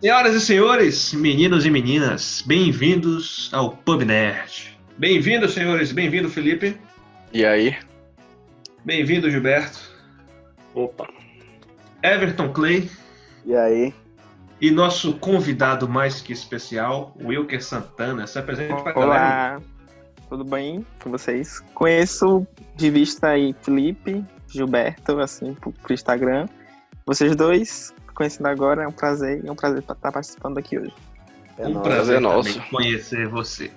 Senhoras e senhores, meninos e meninas, bem-vindos ao Pub Nerd. Bem-vindos, senhores, bem-vindo, Felipe. E aí? Bem-vindo, Gilberto. Opa. Everton Clay. E aí? E nosso convidado mais que especial, Wilker Santana. Se apresente pra galera. Olá, tudo bem com vocês? Conheço de vista aí Felipe, Gilberto, assim, por Instagram. Vocês dois, conhecendo agora, é um prazer estar participando aqui hoje. Um prazer nosso conhecer você.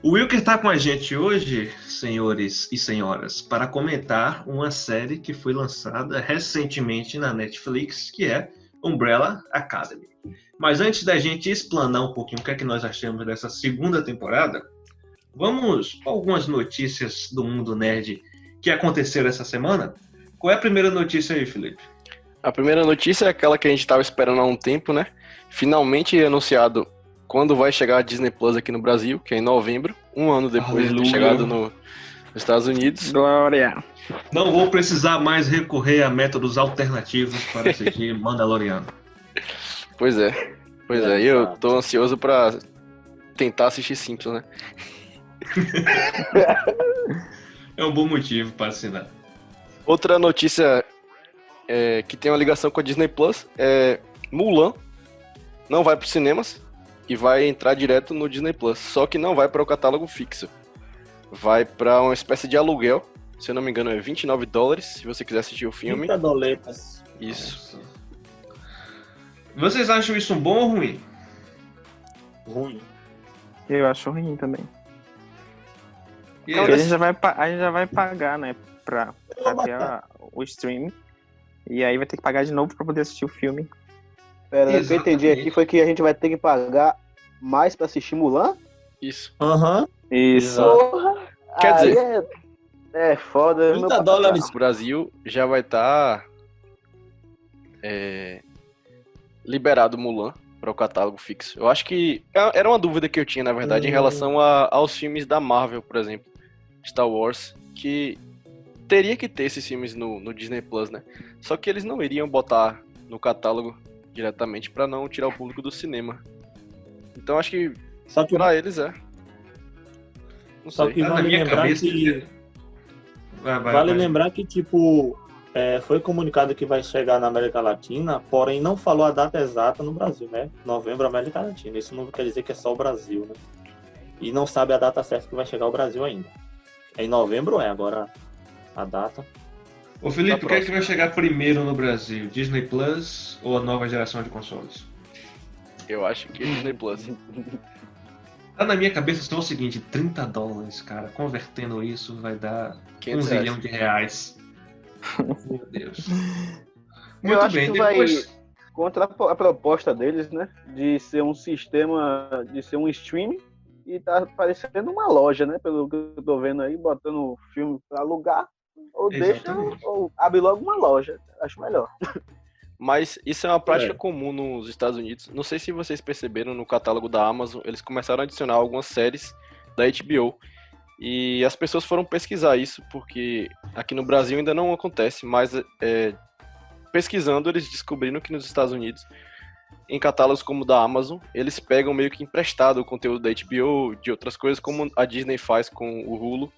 O Wilker está com a gente hoje, senhores e senhoras, para comentar uma série que foi lançada recentemente na Netflix, que é Umbrella Academy. Mas antes da gente explanar um pouquinho o que é que nós achamos dessa segunda temporada, vamos com algumas notícias do mundo nerd que aconteceram essa semana. Qual é a primeira notícia aí, Felipe? A primeira notícia é aquela que a gente estava esperando há um tempo, né? Finalmente anunciado quando vai chegar a Disney Plus aqui no Brasil, que é em novembro, um ano depois de ter chegado nos Estados Unidos. Glória! Não vou precisar mais recorrer a métodos alternativos para assistir Mandaloriano. Pois é. E eu tô ansioso para tentar assistir Simpsons, né? É um bom motivo para assinar. Outra notícia que tem uma ligação com a Disney Plus é Mulan não vai para os cinemas e vai entrar direto no Disney Plus, só que não vai para o catálogo fixo. Vai para uma espécie de aluguel, se eu não me engano é $29, se você quiser assistir o filme. $30. Isso. Nossa. Vocês acham isso bom ou ruim? Ruim. Eu acho ruim também. E Porque aí? a gente já vai pagar, né, pra ter o stream. E aí vai ter que pagar de novo pra poder assistir o filme. Pera, o que eu entendi aqui foi que a gente vai ter que pagar mais pra assistir Mulan? Isso. Aham. Isso. Porra! Quer Aí dizer, é foda. $30. o Brasil já vai estar liberado Mulan para o catálogo fixo. Eu acho que era uma dúvida que eu tinha, na verdade, em relação aos filmes da Marvel, por exemplo, Star Wars, que teria que ter esses filmes no Disney Plus, né? Só que eles não iriam botar no catálogo diretamente para não tirar o público do cinema. Então acho que Só que, para eles não só sei. que Tá na vale minha lembrar cabeça que vai. lembrar que tipo foi comunicado que vai chegar na América Latina, porém não falou a data exata no Brasil, né? Novembro, América Latina. Isso não quer dizer que é só o Brasil, né? E não sabe a data certa que vai chegar ao Brasil ainda. É em novembro, agora a data. Ô Felipe, o que é que vai chegar primeiro no Brasil? Disney Plus ou a nova geração de consoles? Eu acho que Disney Plus. Tá na minha cabeça só o seguinte, $30, cara. Convertendo isso vai dar 500 zilhão de reais. Meu Deus. Eu Muito acho bem, que vai depois... contra a proposta deles, né? De ser um sistema, de ser um streaming e tá parecendo uma loja, né? Pelo que eu tô vendo aí, botando o filme pra alugar. Ou Exatamente. deixa, ou abre logo uma loja. Acho melhor. Mas isso é uma prática comum nos Estados Unidos. Não sei se vocês perceberam no catálogo da Amazon, eles começaram a adicionar algumas séries da HBO. E as pessoas foram pesquisar isso, porque aqui no Brasil ainda não acontece, mas pesquisando eles descobriram que nos Estados Unidos, em catálogos como o da Amazon, eles pegam meio que emprestado o conteúdo da HBO, de outras coisas, como a Disney faz com o Hulu.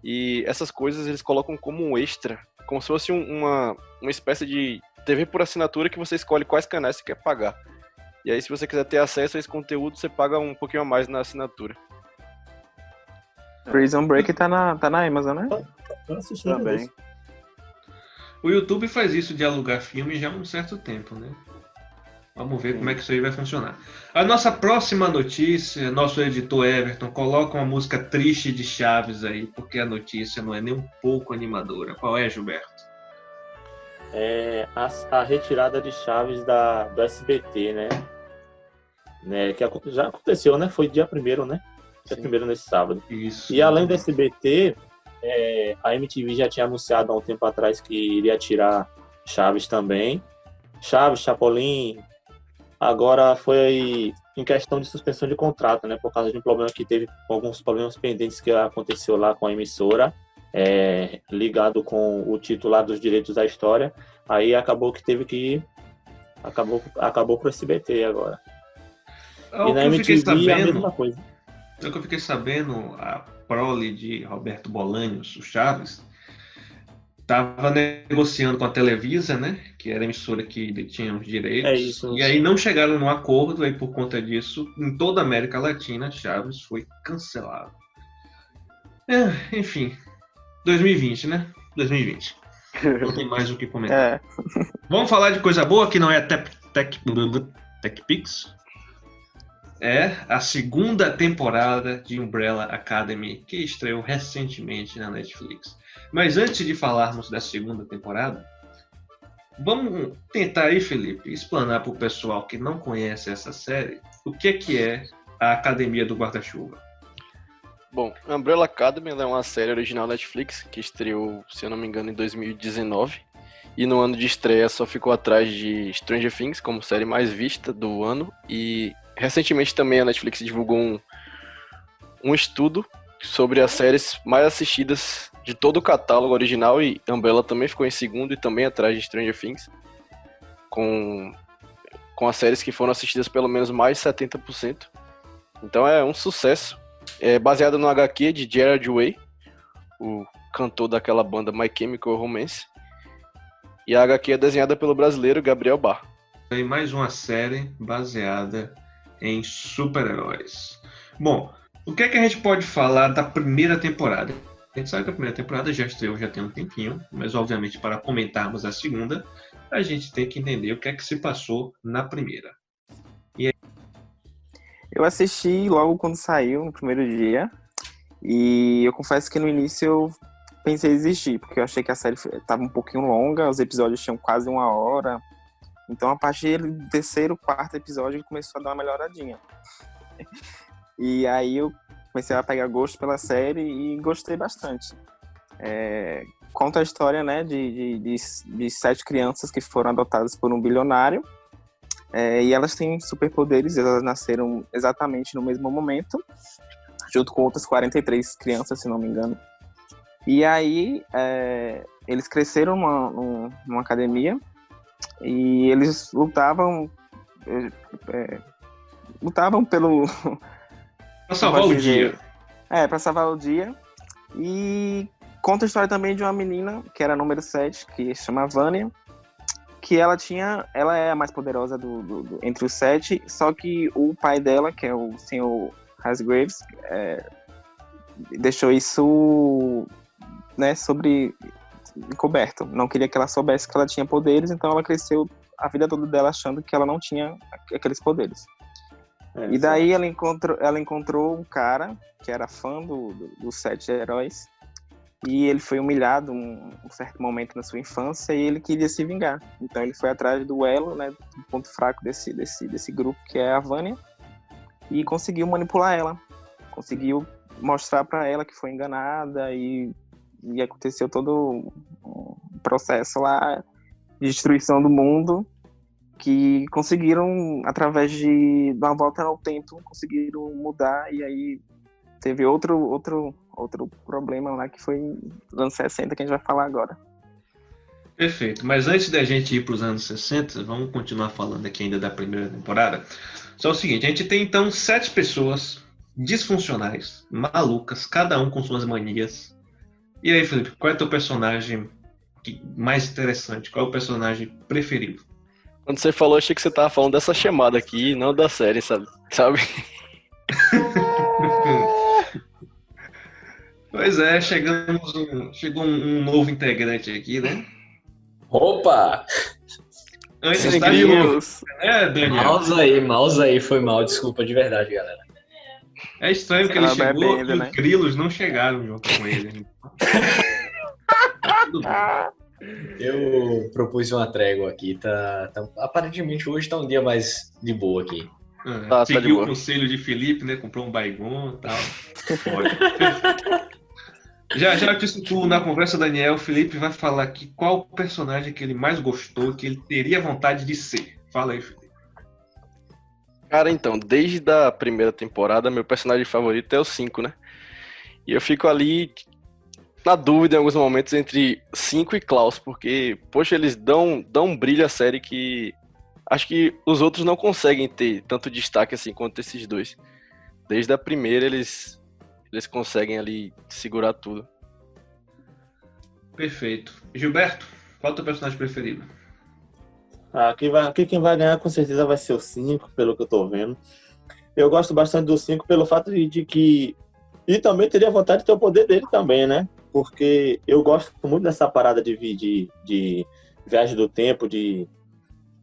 E essas coisas eles colocam como um extra, como se fosse uma espécie de TV por assinatura que você escolhe quais canais você quer pagar. E aí, se você quiser ter acesso a esse conteúdo, você paga um pouquinho a mais na assinatura. Prison Break tá na Amazon, né? Eu assisti também. O YouTube faz isso de alugar filme já há um certo tempo, né? Vamos ver como é que isso aí vai funcionar. A nossa próxima notícia, nosso editor Everton coloca uma música triste de Chaves aí, porque a notícia não é nem um pouco animadora. Qual é, Gilberto? É a retirada de Chaves do SBT, né? Que já aconteceu, né? Foi dia 1º, né? Dia 1º nesse sábado. Isso. E além do SBT, a MTV já tinha anunciado há um tempo atrás que iria tirar Chaves também. Chaves, Chapolin. Agora foi em questão de suspensão de contrato, né? Por causa de um problema que teve, alguns problemas pendentes que aconteceu lá com a emissora. ligado com o titular dos direitos da história, aí acabou que teve que ir, acabou pro SBT agora. E na MTV a mesma coisa. É o que eu fiquei sabendo, a prole de Roberto Bolanhos, o Chaves, estava negociando com a Televisa, né, que era a emissora que detinha os direitos, isso. E aí não chegaram num acordo, aí por conta disso, em toda a América Latina, Chaves foi cancelado. Enfim, 2020, né? 2020. Não tem mais o que comentar. Vamos falar de coisa boa, que não é TechPix. É a segunda temporada de Umbrella Academy, que estreou recentemente na Netflix. Mas antes de falarmos da segunda temporada, vamos tentar aí, Felipe, explanar para o pessoal que não conhece essa série o que é a Academia do Guarda-Chuva. Bom, Umbrella Academy é uma série original Netflix que estreou, se eu não me engano, em 2019. E no ano de estreia só ficou atrás de Stranger Things como série mais vista do ano. E recentemente também a Netflix divulgou um estudo sobre as séries mais assistidas de todo o catálogo original, e Umbrella também ficou em segundo e também atrás de Stranger Things, com as séries que foram assistidas pelo menos mais de 70%. Então é um sucesso. É baseado no HQ de Gerard Way, o cantor daquela banda My Chemical Romance, e a HQ é desenhada pelo brasileiro Gabriel Bar. Tem mais uma série baseada em super-heróis. Bom, o que é que a gente pode falar da primeira temporada? A gente sabe que a primeira temporada já estreou, já tem um tempinho, mas obviamente para comentarmos a segunda, a gente tem que entender o que é que se passou na primeira. E aí... Eu assisti logo quando saiu, no primeiro dia, e eu confesso que no início eu pensei em desistir, porque eu achei que a série estava um pouquinho longa, os episódios tinham quase 1 hora, então a partir do terceiro, quarto episódio começou a dar uma melhoradinha. E aí eu comecei a pegar gosto pela série e gostei bastante. Conta a história, né, de 7 crianças que foram adotadas por um bilionário, e elas têm superpoderes, elas nasceram exatamente no mesmo momento, junto com outras 43 crianças, se não me engano. E aí eles cresceram numa academia e eles lutavam pelo... Pra salvar o dia. Pra salvar o dia. E conta a história também de uma menina, que era a número 7, que se chama Vânia, que ela é a mais poderosa entre os 7, só que o pai dela, que é o Sr. Hasgraves, deixou isso, né, encoberto. Não queria que ela soubesse que ela tinha poderes, então ela cresceu a vida toda dela achando que ela não tinha aqueles poderes. E daí ela encontrou um cara que era fã dos 7 heróis, e ele foi humilhado um certo momento na sua infância e ele queria se vingar. Então ele foi atrás do elo, né, do ponto fraco desse grupo, que é a Vânia, e conseguiu manipular ela. Conseguiu mostrar para ela que foi enganada e aconteceu todo um processo lá de destruição do mundo, que conseguiram, através de uma volta ao tempo, conseguiram mudar, e aí teve outro problema lá, que foi nos anos 60, que a gente vai falar agora. Perfeito, mas antes da gente ir para os anos 60, vamos continuar falando aqui ainda da primeira temporada. Só o seguinte, a gente tem então 7 pessoas disfuncionais, malucas, cada um com suas manias. E aí, Felipe, qual é o teu personagem mais interessante? Qual é o personagem preferido? Quando você falou, achei que você tava falando dessa chamada aqui, não da série, sabe? Pois é, chegou um novo integrante aqui, né? Opa! Antes da Grilos, né, Daniel? Mouse aí, foi mal, desculpa de verdade, galera. É estranho que ele chegou e os Grilos não chegaram junto com ele. Tudo bem. Eu propus uma trégua aqui, aparentemente hoje tá um dia mais de boa aqui. Seguiu o conselho de Felipe, né? Comprou um Baygon e tal. Já eu te situo na conversa, Daniel. O Felipe vai falar aqui qual o personagem que ele mais gostou, que ele teria vontade de ser. Fala aí, Felipe. Cara, então, desde a primeira temporada, meu personagem favorito é o 5, né? E eu fico ali na dúvida em alguns momentos entre Cinco e Klaus, porque, poxa, eles dão um brilho à série que acho que os outros não conseguem ter tanto destaque assim quanto esses dois. Desde a primeira eles conseguem ali segurar tudo. Perfeito. Gilberto, qual é o teu personagem preferido? Aqui quem vai ganhar com certeza vai ser o 5, pelo que eu tô vendo. Eu gosto bastante do 5 pelo fato de que... E também teria vontade de ter o poder dele também, né? Porque eu gosto muito dessa parada de viagem do tempo, de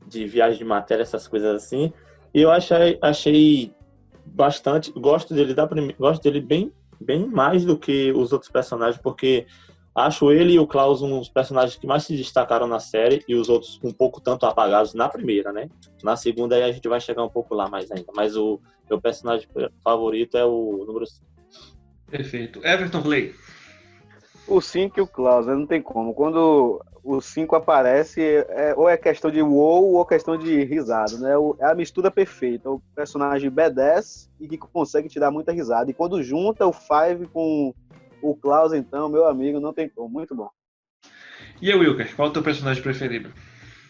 viagem de matéria, essas coisas assim. E eu achei bastante... Gosto dele bem mais do que os outros personagens, porque... Acho ele e o Klaus uns personagens que mais se destacaram na série e os outros um pouco tanto apagados na primeira, né? Na segunda aí a gente vai chegar um pouco lá mais ainda. Mas o meu personagem favorito é o número 5. Perfeito. Everton Clay. O 5 e o Klaus, não tem como. Quando o 5 aparece, ou é questão de wow ou questão de risada, né? É a mistura perfeita. O personagem B10 e que consegue te dar muita risada. E quando junta o 5 com o Klaus, então, meu amigo, não tem como. Muito bom. E aí, Wilker, qual é o teu personagem preferido?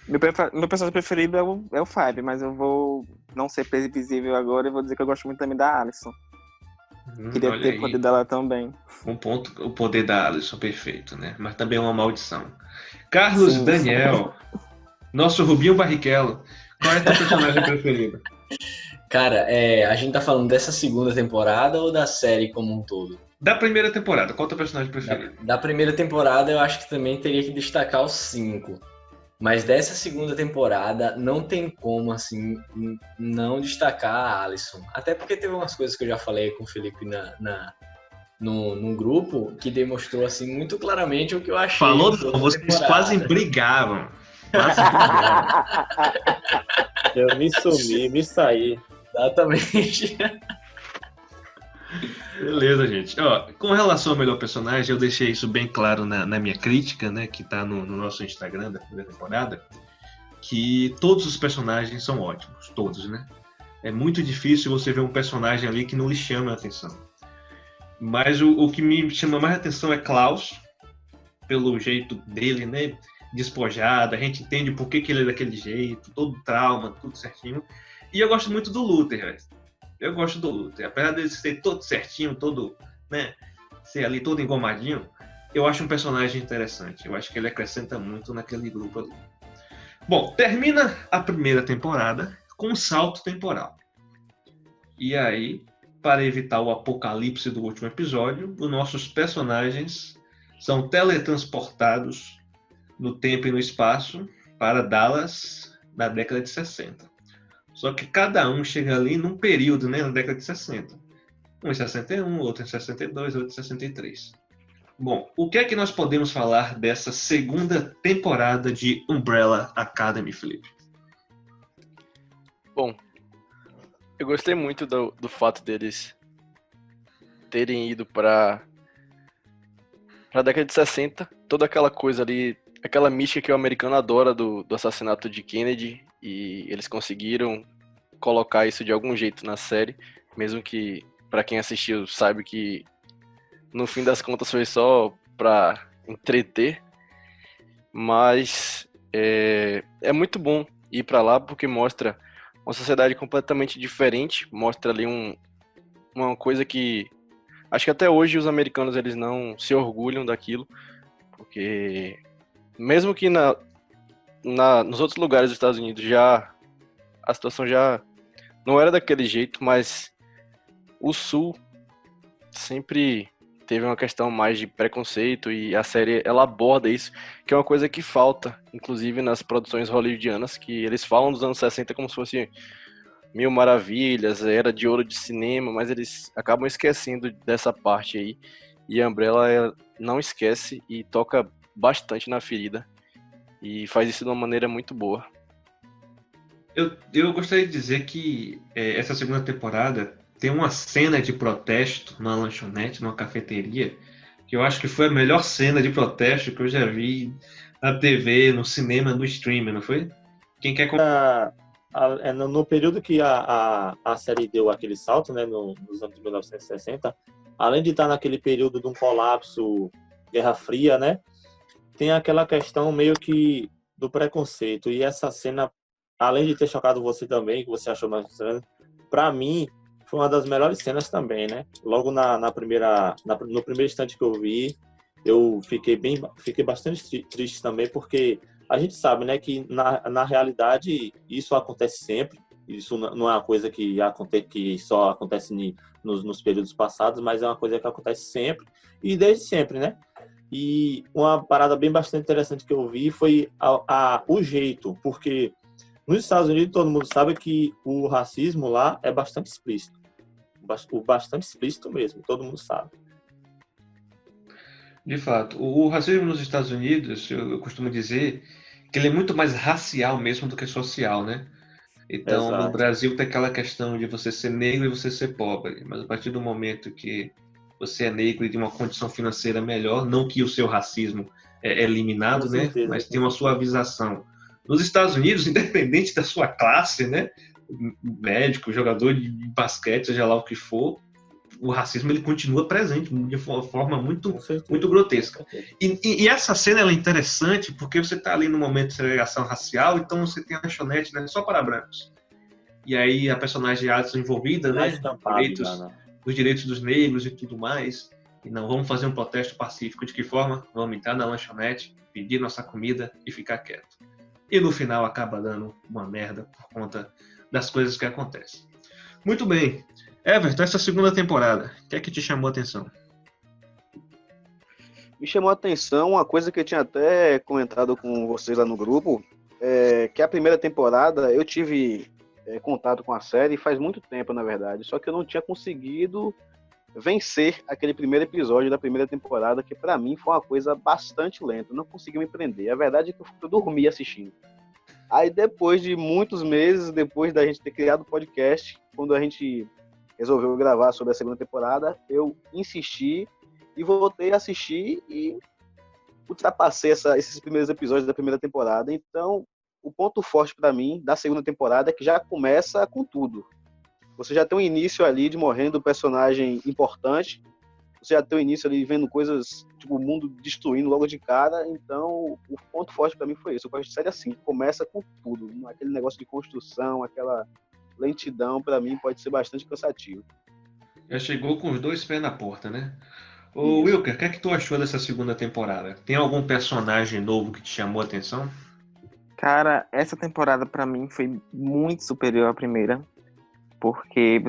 Meu personagem preferido é o Five, mas eu vou não ser previsível agora e vou dizer que eu gosto muito também da Alison. Queria ter o poder dela também. Um ponto, o poder da Alison, perfeito, né? Mas também é uma maldição. Carlos Sim, Daniel, nosso Rubinho Barrichello, qual é o teu personagem preferido? Cara, a gente tá falando dessa segunda temporada ou da série como um todo? Da primeira temporada, qual é o teu personagem preferido? Da primeira temporada eu acho que também teria que destacar os 5. Mas dessa segunda temporada não tem como, assim, não destacar a Alison. Até porque teve umas coisas que eu já falei com o Felipe num grupo que demonstrou, assim, muito claramente o que eu achei. Falou, vocês quase brigavam. Quase brigavam. Eu me sumi, me saí. Exatamente. Beleza, gente. Ó, com relação ao melhor personagem, eu deixei isso bem claro na minha crítica, né, que tá no nosso Instagram da primeira temporada, que todos os personagens são ótimos, todos, né? É muito difícil você ver um personagem ali que não lhe chama a atenção. Mas o que me chama mais atenção é Klaus, pelo jeito dele, né, despojado, a gente entende por que ele é daquele jeito, todo trauma, tudo certinho. E eu gosto muito do Luther, velho. Eu gosto do Luther. Apesar dele ser todo certinho, todo, né, ser ali todo engomadinho, eu acho um personagem interessante. Eu acho que ele acrescenta muito naquele grupo ali. Bom, termina a primeira temporada com um salto temporal. E aí, para evitar o apocalipse do último episódio, os nossos personagens são teletransportados no tempo e no espaço para Dallas na década de 60. Só que cada um chega ali num período, né, na década de 60. Um em 61, outro em 62, outro em 63. Bom, o que é que nós podemos falar dessa segunda temporada de Umbrella Academy, Felipe? Bom, eu gostei muito do fato deles terem ido para a década de 60. Toda aquela coisa ali, aquela mística que o americano adora do assassinato de Kennedy. E eles conseguiram colocar isso de algum jeito na série, mesmo que, para quem assistiu, saiba que no fim das contas foi só para entreter. Mas é muito bom ir para lá porque mostra uma sociedade completamente diferente, mostra ali uma coisa que acho que até hoje os americanos eles não se orgulham daquilo, porque mesmo que nos outros lugares dos Estados Unidos a situação já não era daquele jeito, mas o Sul sempre teve uma questão mais de preconceito e a série ela aborda isso, que é uma coisa que falta, inclusive nas produções hollywoodianas, que eles falam dos anos 60 como se fosse Mil Maravilhas, era de ouro de cinema, mas eles acabam esquecendo dessa parte aí, e a Umbrella não esquece e toca bastante na ferida. E faz isso de uma maneira muito boa. Eu gostaria de dizer que essa segunda temporada tem uma cena de protesto numa lanchonete, numa cafeteria, que eu acho que foi a melhor cena de protesto que eu já vi na TV, no cinema, no streaming, não foi? Quem quer... No período que a série deu aquele salto, né, nos anos de 1960, além de estar naquele período de um colapso Guerra Fria, né? Tem aquela questão meio que do preconceito. E essa cena, além de ter chocado você também, que você achou mais estranho, para mim foi uma das melhores cenas também, né? Logo no primeiro instante que eu vi, eu fiquei bastante triste também, porque a gente sabe, né, que na realidade isso acontece sempre. Isso não é uma coisa que só acontece nos períodos passados, mas é uma coisa que acontece sempre e desde sempre, né? E uma parada bastante interessante que eu vi foi o jeito, porque nos Estados Unidos todo mundo sabe que o racismo lá é bastante explícito. Bastante explícito mesmo, todo mundo sabe. De fato, o racismo nos Estados Unidos, eu costumo dizer que ele é muito mais racial mesmo do que social, né? Então, no Exato. Brasil tem aquela questão de você ser negro e você ser pobre, mas a partir do momento que você é negro e tem uma condição financeira melhor, não que o seu racismo é eliminado, Com né? certeza, Mas com tem uma certeza. suavização. Nos Estados Unidos, independente da sua classe, né? Médico, jogador de basquete, seja lá o que for, o racismo ele continua presente de uma forma muito grotesca. E essa cena ela é interessante porque você está ali no momento de segregação racial, então você tem a lanchonete, né, só para brancos. E aí a personagem Addison envolvida, né, os direitos dos negros e tudo mais. E não, vamos fazer um protesto pacífico. De que forma? Vamos entrar na lanchonete, pedir nossa comida e ficar quieto. E no final acaba dando uma merda por conta das coisas que acontecem. Muito bem. Everton, essa segunda temporada, o que é que te chamou a atenção? Me chamou a atenção uma coisa que eu tinha até comentado com vocês lá no grupo, que a primeira temporada eu tive contato com a série faz muito tempo, na verdade, só que eu não tinha conseguido vencer aquele primeiro episódio da primeira temporada, que para mim foi uma coisa bastante lenta, eu não consegui me prender. A verdade é que eu dormi assistindo. Aí depois de muitos meses, depois da gente ter criado o podcast, quando a gente resolveu gravar sobre a segunda temporada, eu insisti e voltei a assistir e ultrapassei esses primeiros episódios da primeira temporada. Então, o ponto forte para mim da segunda temporada é que já começa com tudo. Você já tem um início ali de morrendo um personagem importante, você já tem um início ali vendo coisas, tipo, o mundo destruindo logo de cara. Então, o ponto forte para mim foi isso. Eu gosto de série assim, começa com tudo. Aquele negócio de construção, aquela lentidão, para mim, pode ser bastante cansativo. Já chegou com os dois pés na porta, né? Ô, Wilker, o que é que tu achou dessa segunda temporada? Tem algum personagem novo que te chamou a atenção? Cara, essa temporada pra mim foi muito superior à primeira, porque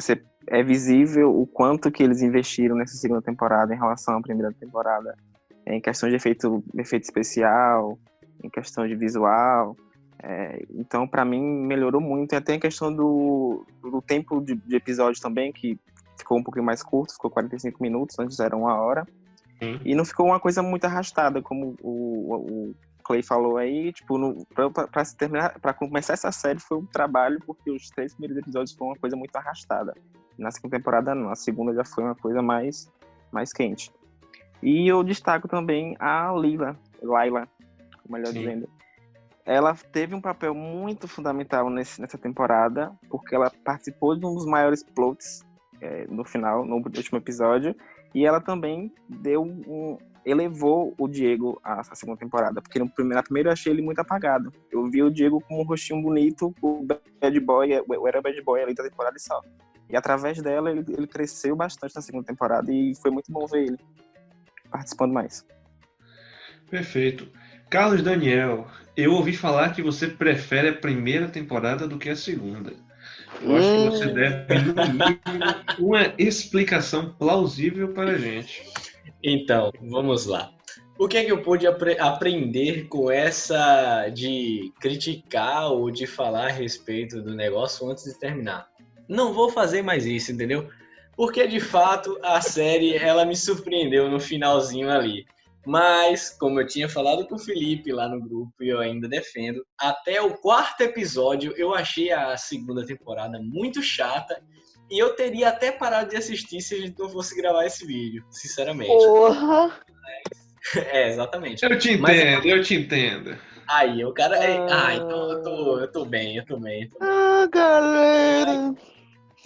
é visível o quanto que eles investiram nessa segunda temporada em relação à primeira temporada, em questão de efeito especial, em questão de visual. Então, pra mim, melhorou muito. E até em questão do tempo de episódio também, que ficou um pouquinho mais curto, ficou 45 minutos, antes era 1 hora. E não ficou uma coisa muito arrastada, como o Clay falou aí. Tipo, pra começar essa série foi um trabalho, porque os 3 primeiros episódios foram uma coisa muito arrastada. Na segunda temporada não, a segunda já foi uma coisa mais quente. E eu destaco também a Laila, melhor dizendo. Ela teve um papel muito fundamental nessa temporada, porque ela participou de um dos maiores plots no final, no último episódio, e ela também elevou o Diego à segunda temporada, porque na primeira eu achei ele muito apagado. Eu vi o Diego com um rostinho bonito, o bad boy, era bad boy ali da temporada e só. E através dela ele cresceu bastante na segunda temporada e foi muito bom ver ele participando mais. Perfeito. Carlos Daniel, eu ouvi falar que você prefere a primeira temporada do que a segunda. Eu acho que você deve, no mínimo, uma explicação plausível para a gente. Então, vamos lá. O que é que eu pude aprender com essa de criticar ou de falar a respeito do negócio antes de terminar? Não vou fazer mais isso, entendeu? Porque, de fato, a série, ela me surpreendeu no finalzinho ali. Mas, como eu tinha falado com o Felipe lá no grupo, e eu ainda defendo, até o 4º episódio eu achei a segunda temporada muito chata, e eu teria até parado de assistir se a gente não fosse gravar esse vídeo, sinceramente. Porra! Exatamente. Eu te entendo. Aí, o cara... então eu tô bem. Galera!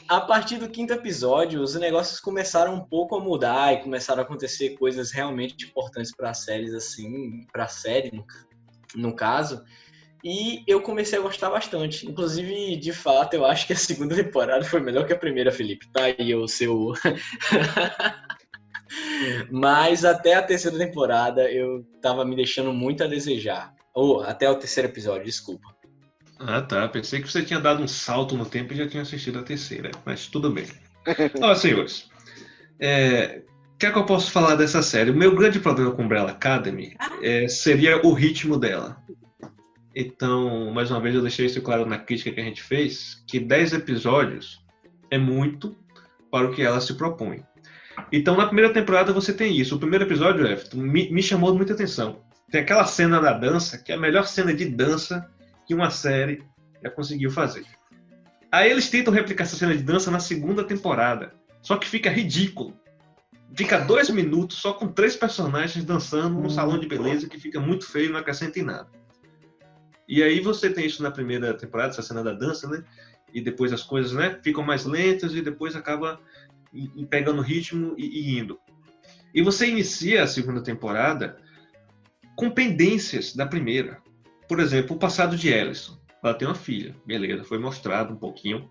a partir do 5º episódio, os negócios começaram um pouco a mudar e começaram a acontecer coisas realmente importantes para as séries, assim, para a série, no caso. E eu comecei a gostar bastante. Inclusive, de fato, eu acho que a 2ª temporada foi melhor que a primeira, Felipe. Tá aí o seu... Mas até a 3ª temporada eu tava me deixando muito a desejar. Ou até o 3º episódio, desculpa. Ah, tá. Pensei que você tinha dado um salto no tempo e já tinha assistido a 3ª, mas tudo bem. Ó, senhores, o que é que eu posso falar dessa série? O meu grande problema com Umbrella Academy seria o ritmo dela. Então, mais uma vez, eu deixei isso claro na crítica que a gente fez, que 10 episódios é muito para o que ela se propõe. Então, na primeira temporada você tem isso. O primeiro episódio, Everton, me chamou muita atenção. Tem aquela cena da dança, que é a melhor cena de dança que uma série já conseguiu fazer. Aí eles tentam replicar essa cena de dança na 2ª temporada. Só que fica ridículo. Fica 2 minutos só com 3 personagens dançando num salão de beleza que fica muito feio e não acrescenta em nada. E aí você tem isso na primeira temporada, essa cena da dança, né? E depois as coisas, né, ficam mais lentas e depois acaba pegando ritmo e indo. E você inicia a 2ª temporada com pendências da primeira. Por exemplo, o passado de Allison. Ela tem uma filha, beleza, foi mostrado um pouquinho.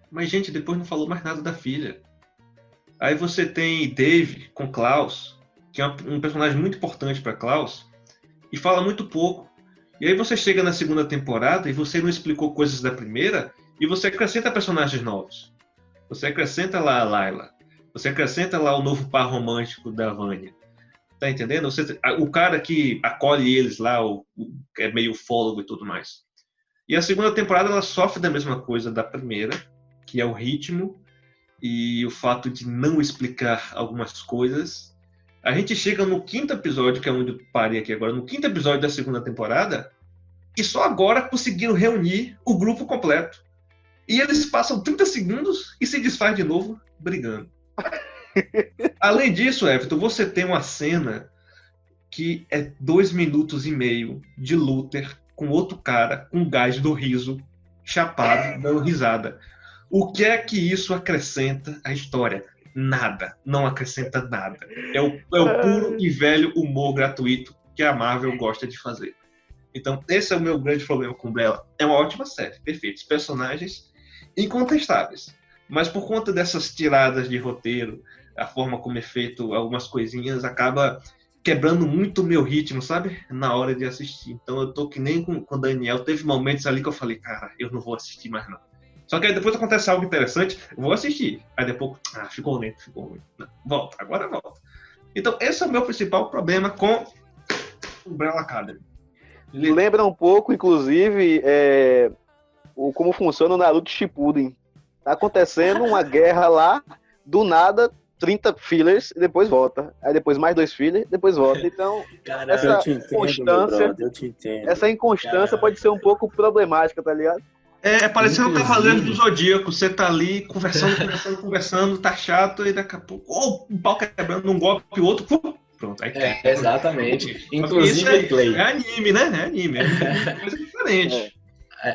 Mas, gente, depois não falou mais nada da filha. Aí você tem Dave com Klaus, que é um personagem muito importante para Klaus, e fala muito pouco. E aí você chega na 2ª temporada e você não explicou coisas da primeira e você acrescenta personagens novos. Você acrescenta lá a Layla. Você acrescenta lá o novo par romântico da Vanya. Tá entendendo? O cara que acolhe eles lá, é meio ufólogo e tudo mais. E a 2ª temporada ela sofre da mesma coisa da primeira, que é o ritmo e o fato de não explicar algumas coisas. A gente chega no 5º episódio, que é onde eu parei aqui agora, no 5º episódio da 2ª temporada, e só agora conseguiram reunir o grupo completo. E eles passam 30 segundos e se desfaz de novo, brigando. Além disso, Everton, você tem uma cena que é 2 minutos e meio de Luther com outro cara, com gás do riso, chapado, dando risada. O que é que isso acrescenta à história? Nada. Não acrescenta nada. É o puro e velho humor gratuito que a Marvel gosta de fazer. Então, esse é o meu grande problema com Umbrella. É uma ótima série, perfeitos personagens incontestáveis. Mas por conta dessas tiradas de roteiro, a forma como é feito algumas coisinhas, acaba quebrando muito o meu ritmo, sabe? Na hora de assistir. Então eu tô que nem com o Daniel. Teve momentos ali que eu falei, cara, eu não vou assistir mais não. Só que aí depois acontece algo interessante, eu vou assistir. Aí depois, ficou lento. Não, volta, agora volta. Então esse é o meu principal problema com Umbrella Academy. Lembra um pouco, inclusive, como funciona o Naruto Shippuden. Tá acontecendo uma guerra lá, do nada, 30 fillers, e depois volta. Aí depois mais 2 fillers, depois volta. Então, essa inconstância pode ser um pouco problemática, tá ligado? Parecendo um Cavaleiro do Zodíaco. Você tá ali conversando, tá chato, e daqui a pouco, um pau quebrando, um golpe e o outro, pronto. Aí exatamente. Inclusive, Clay. É anime, né? É anime. É coisa diferente.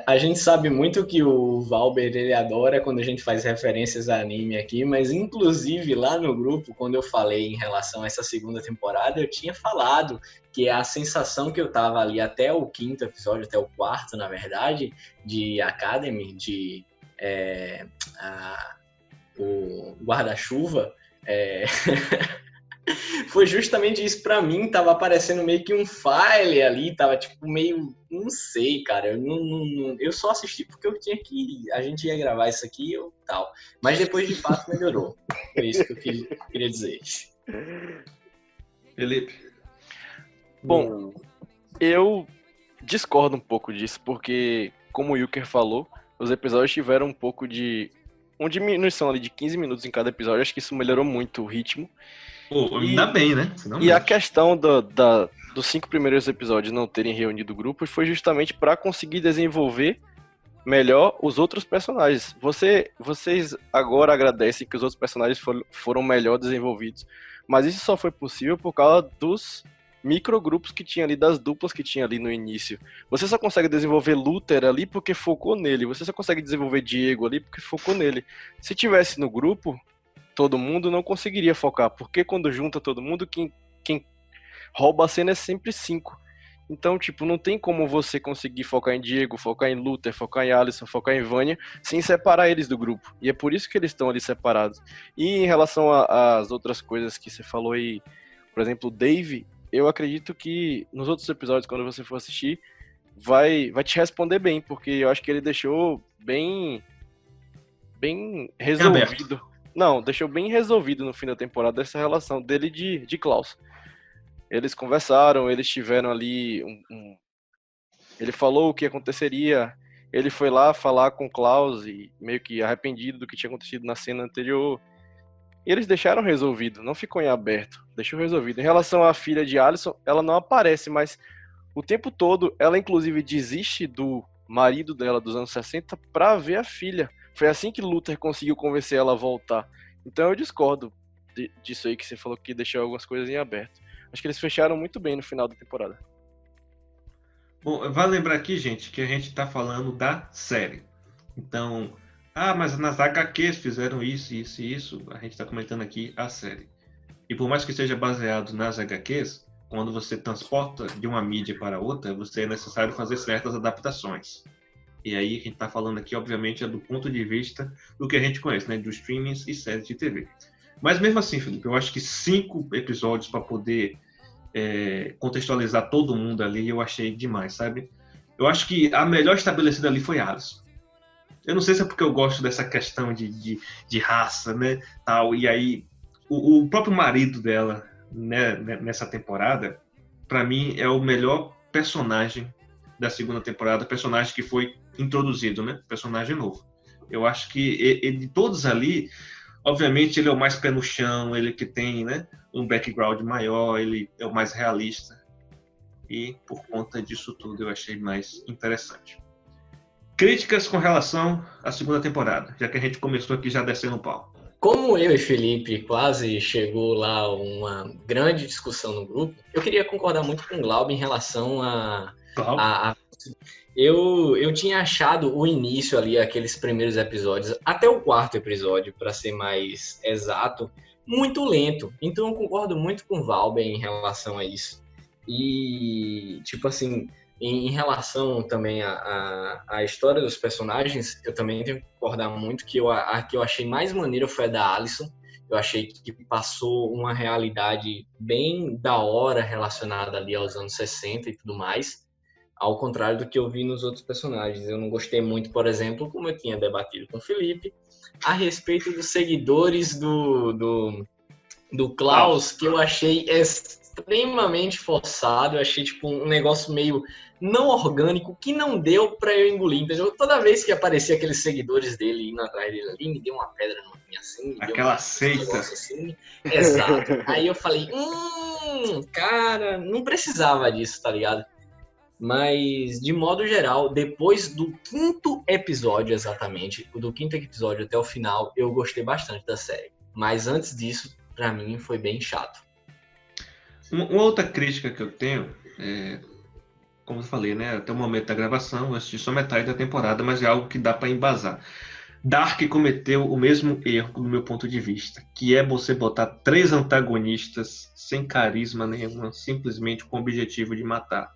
A gente sabe muito que o Valber, ele adora quando a gente faz referências a anime aqui, mas inclusive lá no grupo, quando eu falei em relação a essa 2ª temporada, eu tinha falado que a sensação que eu tava ali até o 5º episódio, até o 4º, na verdade, de Academy, de o guarda-chuva, foi justamente isso pra mim, tava aparecendo meio que um file ali, tava tipo meio, não sei, cara, eu só assisti porque eu tinha que, a gente ia gravar isso aqui e tal, mas depois de fato melhorou, foi isso que eu queria dizer. Felipe? Bom, eu discordo um pouco disso, porque como o Wilker falou, os episódios tiveram um pouco de uma diminuição ali de 15 minutos em cada episódio, acho que isso melhorou muito o ritmo. Ainda bem, né? E a questão dos 5 primeiros episódios não terem reunido o grupo foi justamente para conseguir desenvolver melhor os outros personagens. Vocês agora agradecem que os outros personagens foram melhor desenvolvidos, mas isso só foi possível por causa dos microgrupos que tinha ali, das duplas que tinha ali no início. Você só consegue desenvolver Luther ali porque focou nele. Você só consegue desenvolver Diego ali porque focou nele. Se tivesse no grupo, todo mundo não conseguiria focar. Porque quando junta todo mundo, quem rouba a cena é sempre 5. Então, tipo, não tem como você conseguir focar em Diego, focar em Luther, focar em Alisson, focar em Vânia, sem separar eles do grupo. E é por isso que eles estão ali separados. E em relação às outras coisas que você falou aí, por exemplo, o Dave, eu acredito que nos outros episódios, quando você for assistir, vai te responder bem, porque eu acho que ele deixou bem resolvido. Não, deixou bem resolvido no fim da temporada essa relação dele de Klaus. Eles conversaram, eles tiveram ali ele falou o que aconteceria, ele foi lá falar com Klaus e meio que arrependido do que tinha acontecido na cena anterior. E eles deixaram resolvido, não ficou em aberto, deixou resolvido. Em relação à filha de Alisson, ela não aparece, mas o tempo todo ela inclusive desiste do marido dela dos anos 60 pra ver a filha. Foi assim que Luther conseguiu convencer ela a voltar. Então eu discordo disso aí que você falou, que deixou algumas coisas em aberto. Acho que eles fecharam muito bem no final da temporada. Bom, vale lembrar aqui, gente, que a gente está falando da série. Então, mas nas HQs fizeram isso, isso e isso. A gente está comentando aqui a série. E por mais que seja baseado nas HQs, quando você transporta de uma mídia para outra, você é necessário fazer certas adaptações. E aí, a gente está falando aqui, obviamente, é do ponto de vista do que a gente conhece, né? Dos streamings e séries de TV. Mas mesmo assim, Felipe, eu acho que 5 episódios para poder contextualizar todo mundo ali, eu achei demais, sabe? Eu acho que a melhor estabelecida ali foi Alisson. Eu não sei se é porque eu gosto dessa questão de raça, né? Tal, e aí, o próprio marido dela, né, nessa temporada, para mim, é o melhor personagem da segunda temporada, personagem que foi introduzido, né? Personagem novo. Eu acho que de todos ali, obviamente ele é o mais pé no chão, ele que tem, né, um background maior, ele é o mais realista. E por conta disso tudo eu achei mais interessante. Críticas com relação à segunda temporada, já que a gente começou aqui já descendo o pau. Como eu e Felipe quase chegou lá uma grande discussão no grupo, eu queria concordar muito com o Glauber em relação Eu tinha achado o início ali, aqueles primeiros episódios, até o 4º episódio, para ser mais exato, muito lento. Então eu concordo muito com o Valber em relação a isso. E, tipo assim, em relação também à história dos personagens, eu também tenho que concordar muito que a que eu achei mais maneira foi a da Alisson. Eu achei que passou uma realidade bem da hora relacionada ali aos anos 60 e tudo mais. Ao contrário do que eu vi nos outros personagens. Eu não gostei muito, por exemplo, como eu tinha debatido com o Felipe, a respeito dos seguidores do Klaus, que eu achei extremamente forçado. Eu achei tipo um negócio meio não orgânico, que não deu pra eu engolir, entendeu? Toda vez que aparecia aqueles seguidores dele indo atrás dele ali, me deu uma pedra no rim assim. Aquela seita. Assim. Exato. Aí eu falei, cara, não precisava disso, tá ligado? Mas, de modo geral, depois do 5º episódio, exatamente, do 5º episódio até o final, eu gostei bastante da série. Mas antes disso, pra mim, foi bem chato. Uma outra crítica que eu tenho, como eu falei, né, até o momento da gravação, eu assisti só metade da temporada, mas é algo que dá pra embasar. Dark cometeu o mesmo erro, do meu ponto de vista, que é você botar 3 antagonistas sem carisma nenhuma, simplesmente com o objetivo de matar.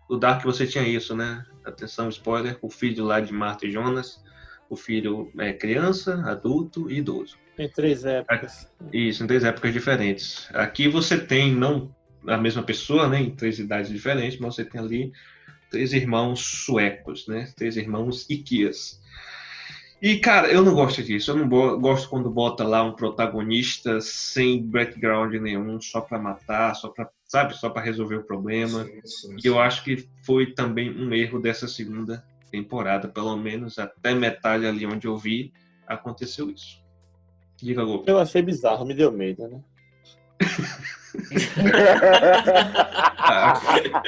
No Dark você tinha isso, né? Atenção, spoiler, o filho lá de Marta e Jonas, o filho é criança, adulto e idoso. Em 3 épocas. Isso, em 3 épocas diferentes. Aqui você tem, não a mesma pessoa, né? Em 3 idades diferentes, mas você tem ali 3 irmãos suecos, né? 3 irmãos Iquias. E, cara, eu não gosto disso. Eu não gosto quando bota lá um protagonista sem background nenhum, só pra matar, só pra, sabe? Só pra resolver o problema. Sim. E eu acho que foi também um erro dessa segunda temporada. Pelo menos até metade ali onde eu vi, aconteceu isso. Diga, Gomes. Eu achei bizarro, me deu medo, né?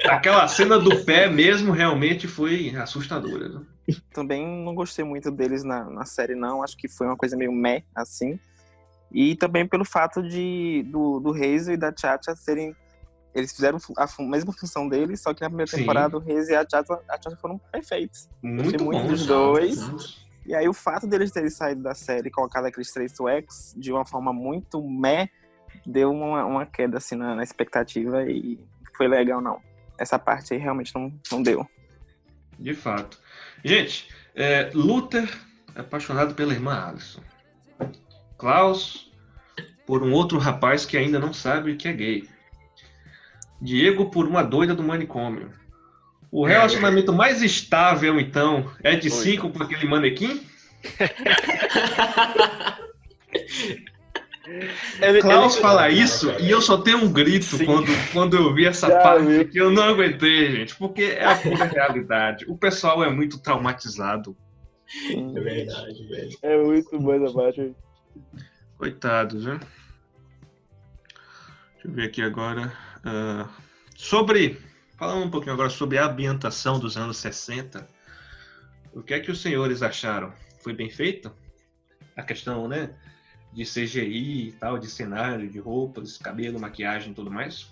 Aquela cena do pé mesmo realmente foi assustadora, né? Também não gostei muito deles na série, não. Acho que foi uma coisa meio meh, assim. E também pelo fato do Hazel e da Chacha serem Eles fizeram a mesma função deles, só que na primeira Sim. temporada o Reis e a Tchatcha foram perfeitos. Muito muito bom. dos dois. E aí o fato deles terem saído da série e colocado aqueles 3 suecos de uma forma muito deu uma queda assim na expectativa e foi legal, não. Essa parte aí realmente não deu. De fato. Gente, Luther, apaixonado pela irmã Alison. Klaus, por um outro rapaz que ainda não sabe que é gay. Diego, por uma doida do manicômio. O relacionamento mais estável, então, é de 5 com aquele manequim? Klaus fala isso e eu só tenho um grito quando eu vi essa parte que eu não aguentei, gente, porque é a pura realidade. O pessoal é muito traumatizado. É verdade, velho. É muito bom essa parte. Coitados, né? Deixa eu ver aqui agora. Falando um pouquinho agora sobre a ambientação dos anos 60, o que é que os senhores acharam? Foi bem feito? A questão, né? De CGI e tal, de cenário, de roupas, cabelo, maquiagem e tudo mais?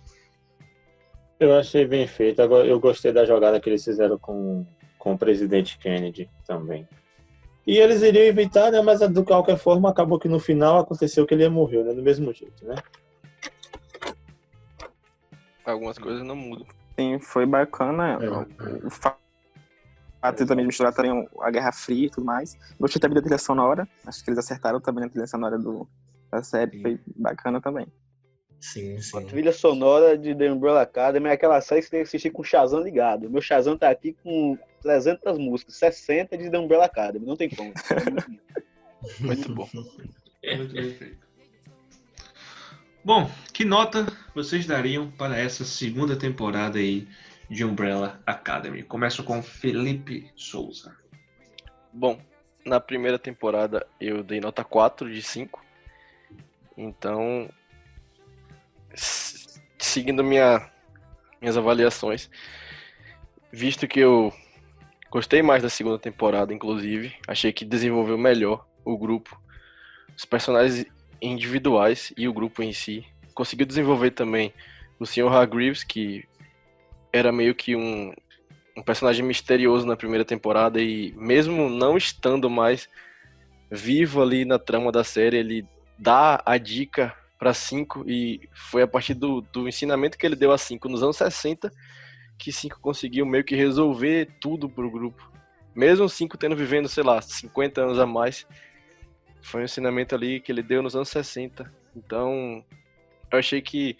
Eu achei bem feito. Agora, eu gostei da jogada que eles fizeram com o presidente Kennedy também. E eles iriam evitar, né? Mas de qualquer forma, acabou que no final aconteceu que ele morreu, né? Do mesmo jeito, né? Algumas coisas não mudam. Sim, foi bacana. O fato de também misturar também a Guerra Fria e tudo mais. Gostei também da trilha sonora. Acho que eles acertaram também na trilha sonora da série. Sim. Foi bacana também. Sim. A trilha sonora de The Umbrella Academy é aquela série que você tem que assistir com o Shazam ligado. Meu Shazam tá aqui com 300 músicas, 60 de The Umbrella Academy. Não tem como. Muito bom. Muito bem feito. Bom, que nota vocês dariam para essa segunda temporada aí de Umbrella Academy? Começo com Felipe Souza. Bom, na primeira temporada eu dei nota 4 de 5. Então, seguindo minhas avaliações, visto que eu gostei mais da segunda temporada, inclusive, achei que desenvolveu melhor o grupo, os personagens individuais e o grupo em si. Conseguiu desenvolver também o Sr. Hargreaves, que era meio que um personagem misterioso na primeira temporada e mesmo não estando mais vivo ali na trama da série, ele dá a dica para 5 e foi a partir do ensinamento que ele deu a 5 nos anos 60 que 5 conseguiu meio que resolver tudo pro grupo. Mesmo 5 tendo vivendo, sei lá, 50 anos a mais, foi um ensinamento ali que ele deu nos anos 60. Então, eu achei que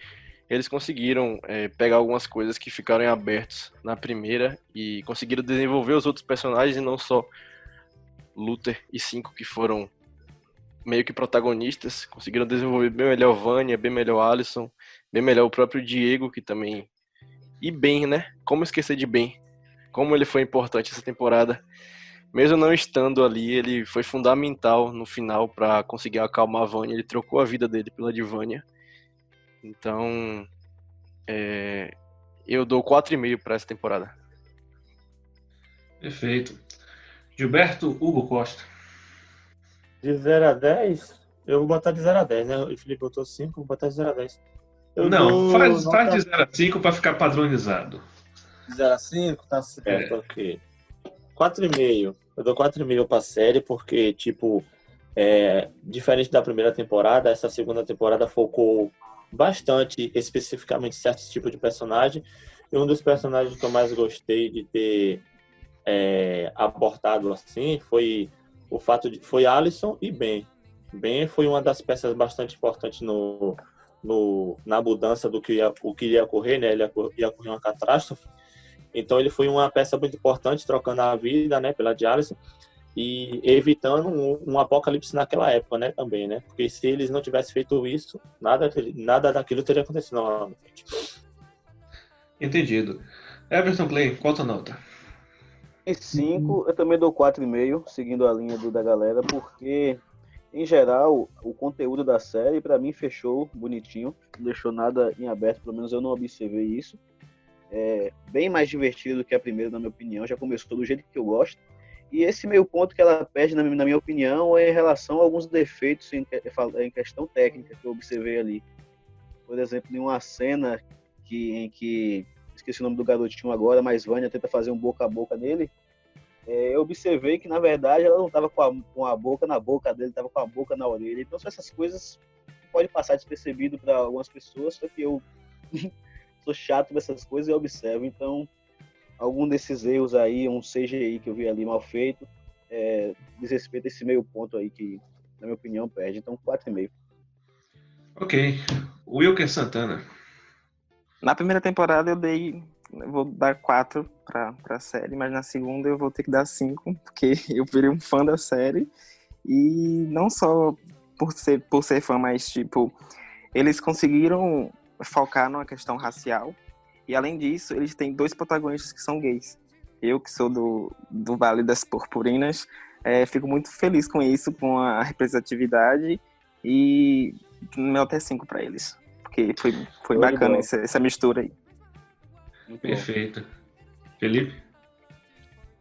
eles conseguiram pegar algumas coisas que ficaram em abertos na primeira e conseguiram desenvolver os outros personagens e não só Luther e 5 que foram meio que protagonistas. Conseguiram desenvolver bem melhor Vanya, bem melhor Alison, bem melhor o próprio Diego, que também... E Ben, né? Como esquecer de Ben? Como ele foi importante essa temporada. Mesmo não estando ali, ele foi fundamental no final para conseguir acalmar a Vanya. Ele trocou a vida dele pela de Vanya. Então, eu dou 4,5 para essa temporada. Perfeito. Gilberto Hugo Costa. De 0 a 10, eu vou botar de 0 a 10, né? O Felipe botou 5, vou botar de 0 a 10. Faz de 0 a 5 para ficar padronizado. De 0 a 5, tá certo, ok. 4,5. Eu dou 4,5 pra série porque, tipo, diferente da primeira temporada, essa segunda temporada focou bastante especificamente em certos tipos de personagem. E um dos personagens que eu mais gostei de ter abordado assim foi o fato de foi Alison e Ben. Ben foi uma das peças bastante importantes na mudança do que ia ocorrer, né? Ia ocorrer uma catástrofe. Então ele foi uma peça muito importante, trocando a vida, né, pela de Alison e evitando um apocalipse naquela época, né, também, né? Porque se eles não tivessem feito isso, nada daquilo teria acontecido novamente. Entendido. Everton Clay, qual a tua nota? Em 5, eu também dou 4,5, seguindo a linha da galera, porque, em geral, o conteúdo da série, pra mim, fechou bonitinho, não deixou nada em aberto, pelo menos eu não observei isso. É bem mais divertido que a primeira, na minha opinião, já começou do jeito que eu gosto. E esse meio ponto que ela perde, na minha opinião, é em relação a alguns defeitos em questão técnica que eu observei ali. Por exemplo, em uma cena em que esqueci o nome do garotinho agora, mas Vânia tenta fazer um boca a boca nele, eu observei que, na verdade, ela não estava com a boca na boca dele, estava com a boca na orelha. Então, são essas coisas que podem passar despercebido para algumas pessoas, só que eu sou chato nessas coisas e observo. Então, algum desses erros aí, um CGI que eu vi ali mal feito, diz respeito a esse meio ponto aí que, na minha opinião, perde. Então, 4,5. Ok. Wilker Santana. Na primeira temporada eu vou dar 4 pra série, mas na segunda eu vou ter que dar 5, porque eu virei um fã da série. E não só por ser fã, mas tipo, eles conseguiram focar numa questão racial. E além disso, eles têm 2 protagonistas que são gays. Eu, que sou do Vale das Purpurinas, fico muito feliz com isso, com a representatividade, e meu até 5 pra eles. Porque foi bacana essa mistura aí. Muito Perfeito. Felipe?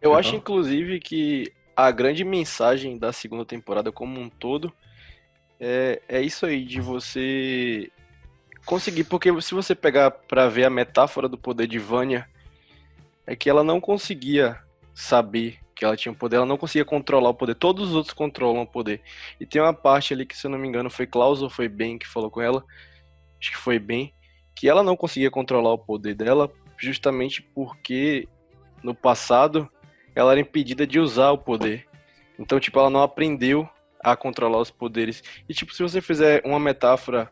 Eu acho, inclusive, que a grande mensagem da segunda temporada como um todo é isso aí, de você conseguir, porque se você pegar pra ver a metáfora do poder de Vânia, é que ela não conseguia saber que ela tinha um poder, ela não conseguia controlar o poder, todos os outros controlam o poder. E tem uma parte ali que, se eu não me engano, foi Klaus ou foi Ben que falou com ela, acho que foi Ben, que ela não conseguia controlar o poder dela justamente porque no passado ela era impedida de usar o poder. Então, tipo, ela não aprendeu a controlar os poderes. E, tipo, se você fizer uma metáfora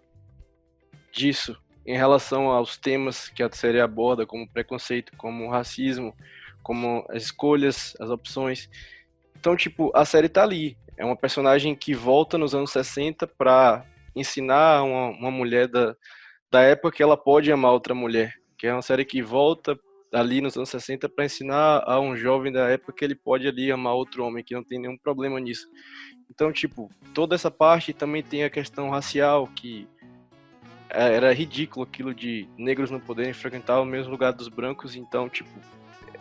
disso em relação aos temas que a série aborda, como preconceito, como racismo, como as escolhas, as opções. Então, tipo, a série tá ali. É uma personagem que volta nos anos 60 pra ensinar uma mulher da época que ela pode amar outra mulher. Que é uma série que volta ali nos anos 60 para ensinar a um jovem da época que ele pode ali amar outro homem, que não tem nenhum problema nisso. Então, tipo, toda essa parte também tem a questão racial, que era ridículo aquilo de negros não poderem frequentar o mesmo lugar dos brancos. Então, tipo,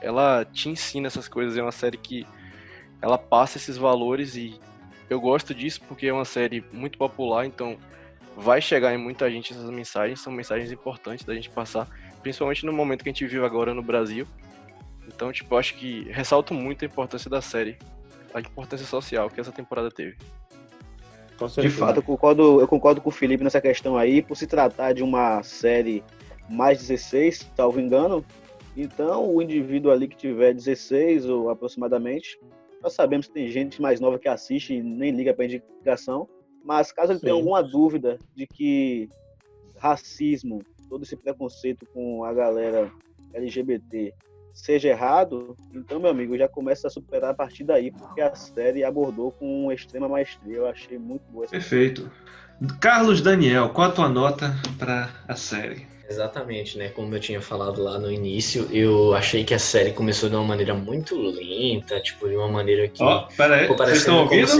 ela te ensina essas coisas. É uma série que ela passa esses valores e eu gosto disso porque é uma série muito popular, então vai chegar em muita gente essas mensagens, são mensagens importantes da gente passar, principalmente no momento que a gente vive agora no Brasil. Então, tipo, eu acho que ressalto muito a importância da série, a importância social que essa temporada teve. De fato, eu concordo com o Felipe nessa questão aí, por se tratar de uma série mais 16, salvo engano. Então, o indivíduo ali que tiver 16 ou aproximadamente, nós sabemos que tem gente mais nova que assiste e nem liga para indicação, mas caso ele tenha alguma dúvida de que racismo, todo esse preconceito com a galera LGBT seja errado, então, meu amigo, já começa a superar a partir daí, porque a série abordou com uma extrema maestria. Eu achei muito boa essa Perfeito. Carlos Daniel, qual a tua nota para a série? Exatamente, né? Como eu tinha falado lá no início, eu achei que a série começou de uma maneira muito lenta, tipo, de uma maneira que... Pera aí, vocês estão ouvindo?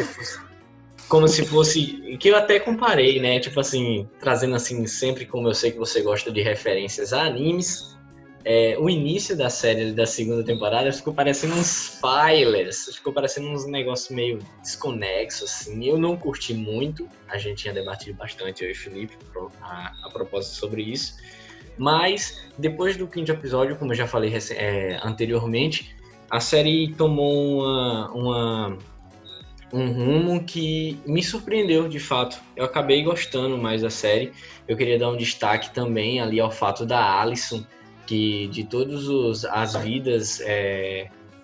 Como se fosse... Que eu até comparei, né? Tipo assim, trazendo assim, sempre como eu sei que você gosta de referências a animes, o início da série da segunda temporada ficou parecendo uns filers, ficou parecendo uns negócios meio desconexos, assim. Eu não curti muito, a gente tinha debatido bastante, eu e o Felipe, a propósito sobre isso, mas depois do 5º episódio, como eu já falei anteriormente, a série tomou um rumo que me surpreendeu, de fato. Eu acabei gostando mais da série. Eu queria dar um destaque também ali ao fato da Alison, que de todas as vidas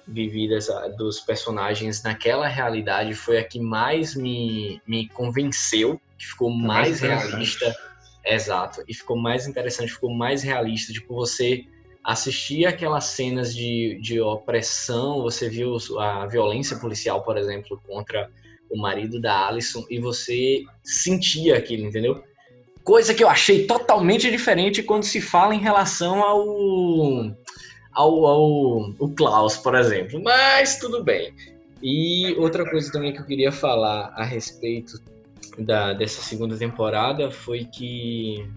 vividas dos personagens naquela realidade foi a que mais me convenceu, que ficou mais realista. Exato, e ficou mais interessante, ficou mais realista, tipo, você assistia aquelas cenas de opressão, você viu a violência policial, por exemplo, contra o marido da Alison, e você sentia aquilo, entendeu? Coisa que eu achei totalmente diferente quando se fala em relação ao Klaus, por exemplo. Mas tudo bem. E outra coisa também que eu queria falar a respeito dessa segunda temporada foi que...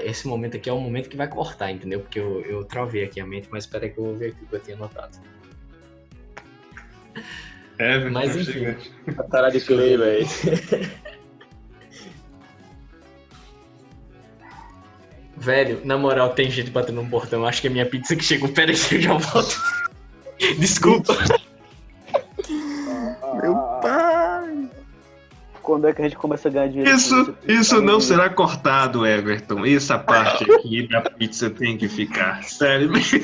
esse momento aqui é o momento que vai cortar, entendeu? Porque eu travei aqui a mente, mas espera que eu vou ver aqui o que eu tinha anotado. Mas enfim. A cara de Clay, velho. Velho, na moral, tem gente batendo no portão. Acho que é minha pizza que chegou. Pera aí que eu já volto. Desculpa. Meu pai! Quando é que a gente começa a ganhar dinheiro? Isso não será cortado, Everton. Essa parte aqui da pizza tem que ficar. Sério mesmo.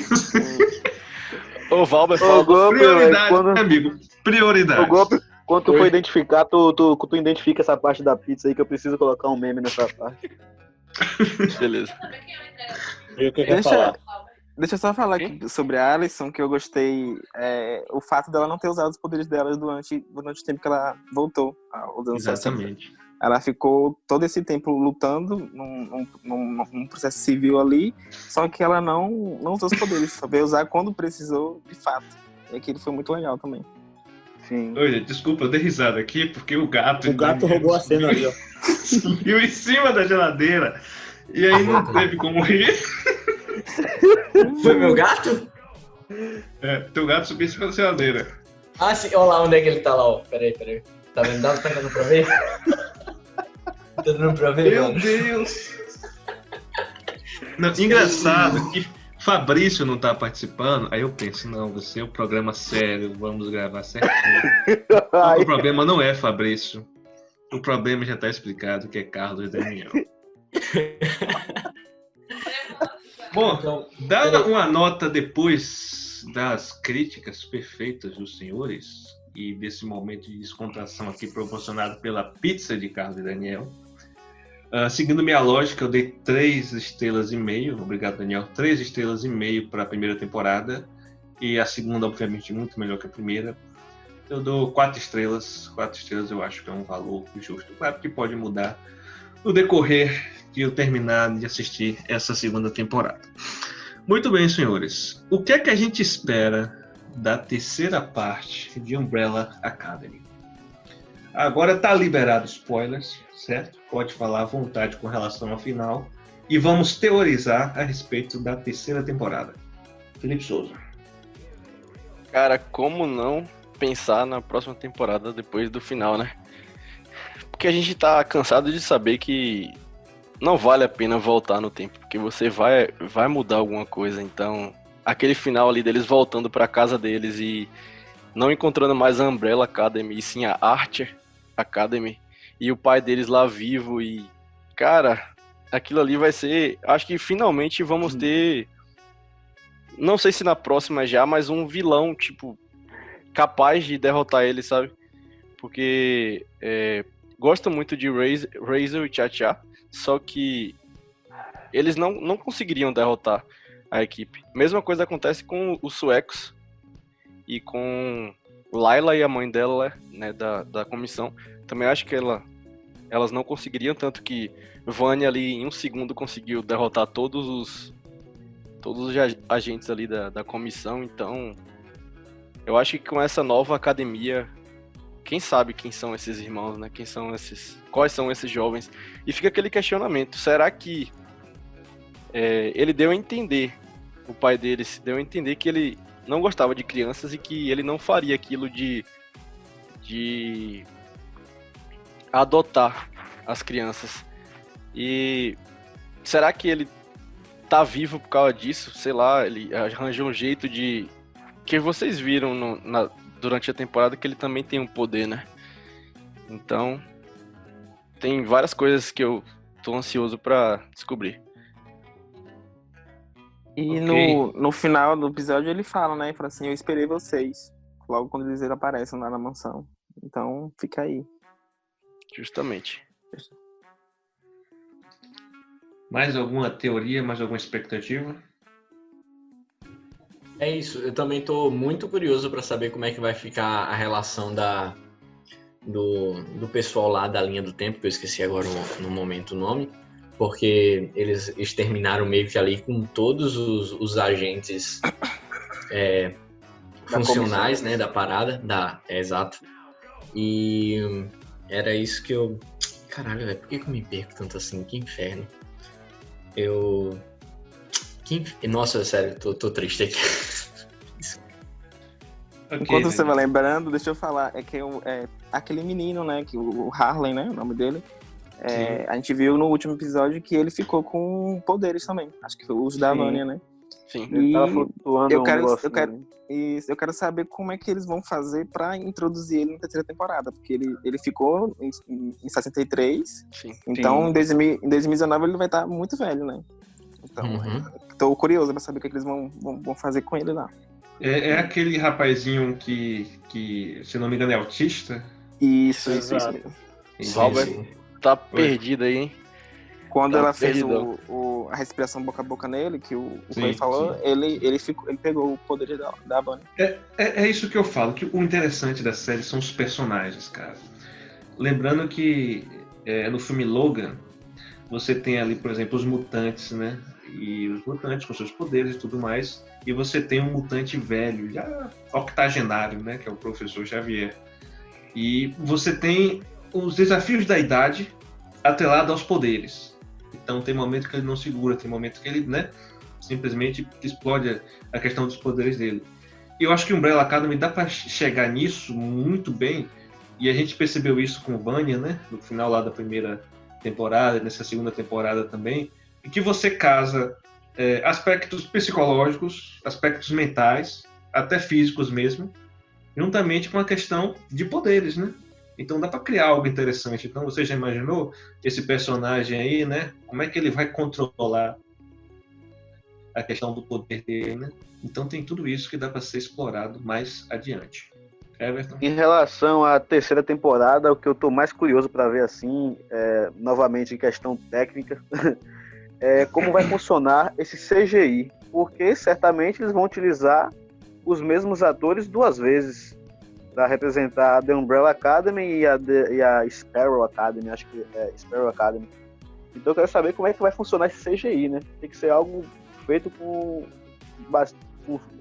Ô, Valber, Prioridade, quando... amigo. Prioridade. O golpe, quando tu for identificar, tu identifica essa parte da pizza aí que eu preciso colocar um meme nessa parte. Beleza. E o que quer falar? Deixa eu só falar aqui sobre a Alicent, que eu gostei. O fato dela não ter usado os poderes dela durante o tempo que ela voltou aos anos 60. Exatamente. Ela ficou todo esse tempo lutando num processo civil ali, só que ela não usou os poderes, só veio usar quando precisou de fato. E aquilo foi muito legal também. Sim. Oi, desculpa, eu dei risada aqui porque o gato... O gato roubou a cena ali, ó. Subiu em cima da geladeira e aí não teve como rir. Foi meu gato? Teu gato subiu em cima da geladeira. Ah, sim. Olha lá onde é que ele tá lá, ó. Peraí. Tá vendo? Tá dando pra ver? Tá dando pra ver, Meu mano? Deus! Não, engraçado que Fabrício não tá participando, aí eu penso, não, vai ser um programa sério, vamos gravar certinho. O problema não é Fabrício. O problema já tá explicado, que é Carlos e Daniel. Bom, dá uma nota depois das críticas perfeitas dos senhores e desse momento de descontração aqui proporcionado pela pizza de Carlos e Daniel. Seguindo minha lógica, eu dei 3,5 estrelas. Obrigado, Daniel. 3,5 estrelas para a primeira temporada. E a segunda, obviamente, muito melhor que a primeira. Eu dou 4 estrelas. 4 estrelas eu acho que é um valor justo. Claro que pode mudar no decorrer de eu terminar de assistir essa segunda temporada. Muito bem, senhores. O que é que a gente espera da terceira parte de Umbrella Academy? Agora tá liberado spoilers, certo? Pode falar à vontade com relação ao final. E vamos teorizar a respeito da terceira temporada. Felipe Souza. Cara, como não pensar na próxima temporada depois do final, né? Porque a gente tá cansado de saber que não vale a pena voltar no tempo, porque você vai mudar alguma coisa. Então, aquele final ali deles voltando pra casa deles e não encontrando mais a Umbrella Academy, e sim a Archer Academy, e o pai deles lá vivo, e cara, aquilo ali vai ser, acho que finalmente vamos ter, não sei se na próxima já, mas um vilão, tipo, capaz de derrotar ele, sabe? Porque gosto muito de Razor e Cha-Cha, só que eles não conseguiriam derrotar a equipe. Mesma coisa acontece com os suecos e com Layla e a mãe dela, né, da comissão. Também acho que elas não conseguiriam, tanto que Vanya ali em um segundo conseguiu derrotar todos os agentes ali da comissão. Então eu acho que com essa nova academia, quem sabe quem são esses irmãos, né? Quais são esses jovens? E fica aquele questionamento, será que ele deu a entender, o pai deles deu a entender que ele não gostava de crianças e que ele não faria aquilo de adotar as crianças. E será que ele tá vivo por causa disso? Sei lá, ele arranjou um jeito de... Que vocês viram durante a temporada que ele também tem um poder, né? Então, tem várias coisas que eu tô ansioso pra descobrir. E Okay. no final do episódio ele fala, né? Ele fala assim, eu esperei vocês. Logo quando eles aparecem lá na mansão. Então, fica aí. Justamente. Mais alguma teoria, mais alguma expectativa? É isso, eu também tô muito curioso para saber como é que vai ficar a relação do pessoal lá da linha do tempo, que eu esqueci agora no momento o nome, porque eles exterminaram meio que ali com todos os agentes funcionais, né, da parada, exato. E era isso que eu... Caralho, velho, por que eu me perco tanto assim? Que inferno. Nossa, sério, tô triste aqui. Enquanto você vai lembrando, deixa eu falar, é que aquele menino, né, que o Harley, né, o nome dele, a gente viu no último episódio que ele ficou com poderes também. Acho que foi o uso da Vânia, né? Sim. E Tava flutuando eu quero saber como é que eles vão fazer pra introduzir ele na terceira temporada, porque ele ficou em 63, Sim. então em 2019 ele vai estar muito velho, né? Então, tô curioso pra saber o que eles vão fazer com ele lá. É aquele rapazinho que, se não me engano, é autista? Isso Exato. mesmo. Robert tá perdido aí, hein? Quando Tá ela fez perdidão. a respiração boca a boca nele, que o Sim, Clay falou, sim. ele pegou o poder da Vânia. É isso que eu falo, que o interessante da série são os personagens, cara. Lembrando que no filme Logan, você tem ali, por exemplo, os mutantes, né? E os mutantes com seus poderes e tudo mais. E você tem um mutante velho, já octogenário, né? Que é o Professor Xavier. E você tem os desafios da idade atrelado aos poderes. Então tem momento que ele não segura, tem momento que ele, né? Simplesmente explode a questão dos poderes dele. E eu acho que o Umbrella Academy dá para chegar nisso muito bem. E a gente percebeu isso com Vânia, né? No final lá da primeira temporada, nessa segunda temporada também, em que você casa aspectos psicológicos, aspectos mentais, até físicos mesmo, juntamente com a questão de poderes, né? Então dá para criar algo interessante. Então você já imaginou esse personagem aí, né? Como é que ele vai controlar a questão do poder dele, né? Então tem tudo isso que dá para ser explorado mais adiante. Everton? Em relação à terceira temporada, o que eu tô mais curioso para ver assim, novamente em questão técnica, é como vai funcionar esse CGI, porque certamente eles vão utilizar os mesmos atores duas vezes para representar a The Umbrella Academy e a Sparrow Academy, acho que é Sparrow Academy. Então eu quero saber como é que vai funcionar esse CGI, né? Tem que ser algo feito com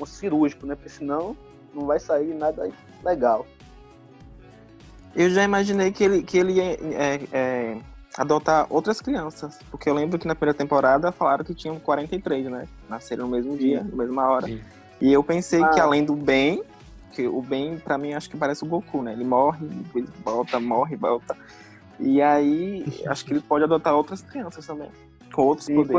cirúrgico, né? Porque senão não vai sair nada legal. Eu já imaginei que ele ia adotar outras crianças, porque eu lembro que na primeira temporada falaram que tinham 43, né? Nasceram no mesmo dia, na mesma hora. Sim. E eu pensei que além do Ben, que o Ben pra mim acho que parece o Goku, né? Ele morre, depois volta, morre, volta. E aí acho que ele pode adotar outras crianças também, com outros poderes.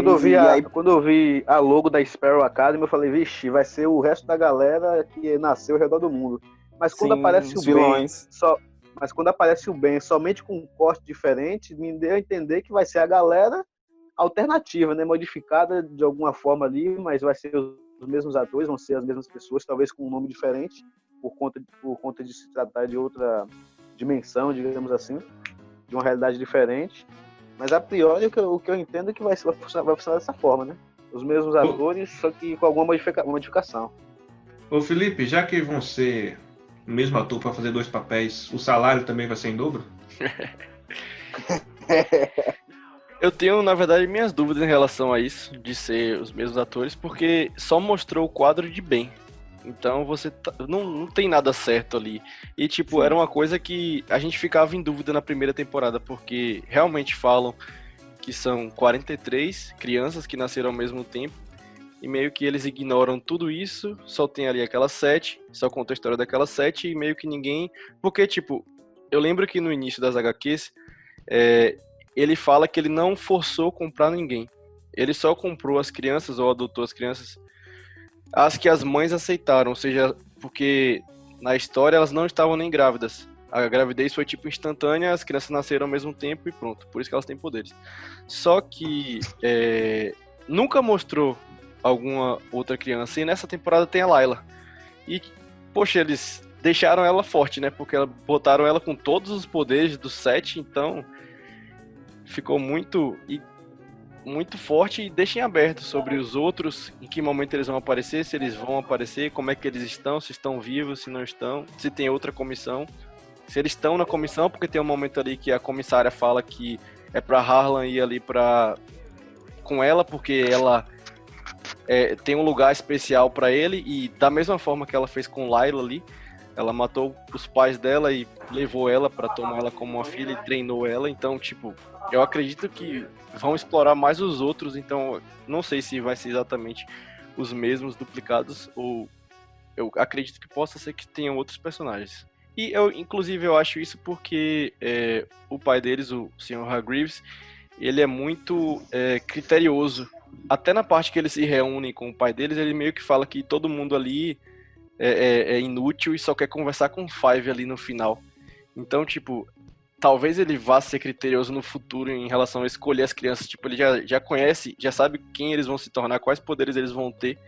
Quando eu vi a logo da Sparrow Academy, eu falei, vixe, vai ser o resto da galera que nasceu ao redor do mundo. Mas quando aparece o vilões. Mas quando aparece o Ben somente com um corte diferente, me deu a entender que vai ser a galera alternativa, né? Modificada de alguma forma ali, mas vai ser os mesmos atores, vão ser as mesmas pessoas, talvez com um nome diferente, por conta de se tratar de outra dimensão, digamos assim, de uma realidade diferente. Mas a priori o que eu entendo é que vai funcionar dessa forma, né? Os mesmos atores, só que com alguma modificação. Ô Felipe, já que vão ser o mesmo ator para fazer dois papéis, o salário também vai ser em dobro? Eu tenho, na verdade, minhas dúvidas em relação a isso, de ser os mesmos atores, porque só mostrou o quadro de Ben. Então você não tem nada certo ali. E tipo, era uma coisa que a gente ficava em dúvida na primeira temporada, porque realmente falam que são 43 crianças que nasceram ao mesmo tempo, e meio que eles ignoram tudo isso, só tem ali aquelas 7, só conta a história daquelas 7, e meio que ninguém... Porque, tipo, eu lembro que no início das HQs, ele fala que ele não forçou comprar ninguém. Ele só comprou as crianças, ou adotou as crianças, as que as mães aceitaram, ou seja, porque na história elas não estavam nem grávidas. A gravidez foi tipo instantânea, as crianças nasceram ao mesmo tempo e pronto, por isso que elas têm poderes. Só que nunca mostrou alguma outra criança, e nessa temporada tem a Layla. E, poxa, eles deixaram ela forte, né, porque botaram ela com todos os poderes do 7, então ficou muito forte, e deixem aberto sobre os outros, em que momento eles vão aparecer, se eles vão aparecer, como é que eles estão, se estão vivos, se não estão, se tem outra comissão, se eles estão na comissão, porque tem um momento ali que a comissária fala que é pra Harlan ir ali com ela, porque ela tem um lugar especial pra ele, e da mesma forma que ela fez com Layla ali, ela matou os pais dela e levou ela pra tomar ela como uma filha e treinou ela. Então, tipo, eu acredito que vão explorar mais os outros, então não sei se vai ser exatamente os mesmos duplicados, ou eu acredito que possa ser que tenham outros personagens. E inclusive, eu acho isso porque o pai deles, o Sr. Hargreaves, ele é muito criterioso. Até na parte que eles se reúnem com o pai deles, ele meio que fala que todo mundo ali é inútil e só quer conversar com o Five ali no final. Então, tipo, talvez ele vá ser criterioso no futuro em relação a escolher as crianças. Tipo, ele já conhece, já sabe quem eles vão se tornar, quais poderes eles vão ter.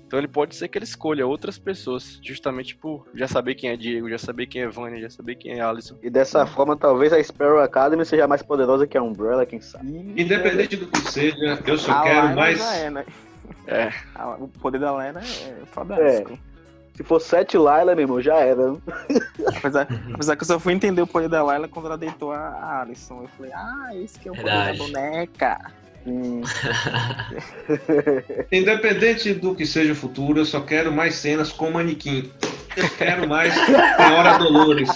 Então ele pode ser que ele escolha outras pessoas, justamente por já saber quem é Diego, já saber quem é Vanya, já saber quem é Allison. E dessa forma, talvez a Sparrow Academy seja mais poderosa que a Umbrella, quem sabe. Independente do que seja, eu só quero mais... Né? O poder da Lena é fantástico. Se for 7 Layla, meu irmão, já era. Apesar que eu só fui entender o poder da Layla quando ela deitou a Allison. Eu falei, esse que é o poder da boneca. Independente do que seja o futuro, eu só quero mais cenas com manequim. Eu quero mais Senhora Dolores,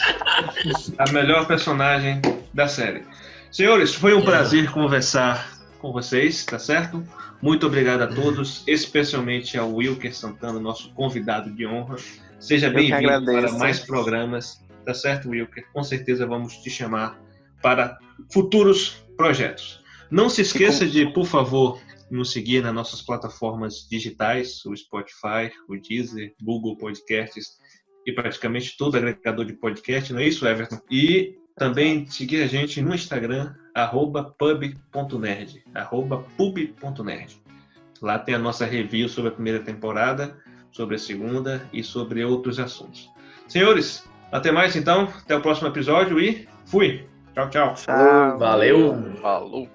a melhor personagem da série. Senhores, foi um prazer conversar com vocês, tá certo? Muito obrigado a todos, especialmente ao Wilker Santana, nosso convidado de honra. Seja bem-vindo para mais programas, tá certo, Wilker? Com certeza vamos te chamar para futuros projetos. Não se esqueça de, por favor, nos seguir nas nossas plataformas digitais, o Spotify, o Deezer, Google Podcasts e praticamente todo agregador de podcast, não é isso, Everton? E também seguir a gente no Instagram, @pub.nerd, @pub.nerd. Lá tem a nossa review sobre a primeira temporada, sobre a segunda e sobre outros assuntos. Senhores, até mais então, até o próximo episódio e fui! Tchau, tchau! Valeu! Falou!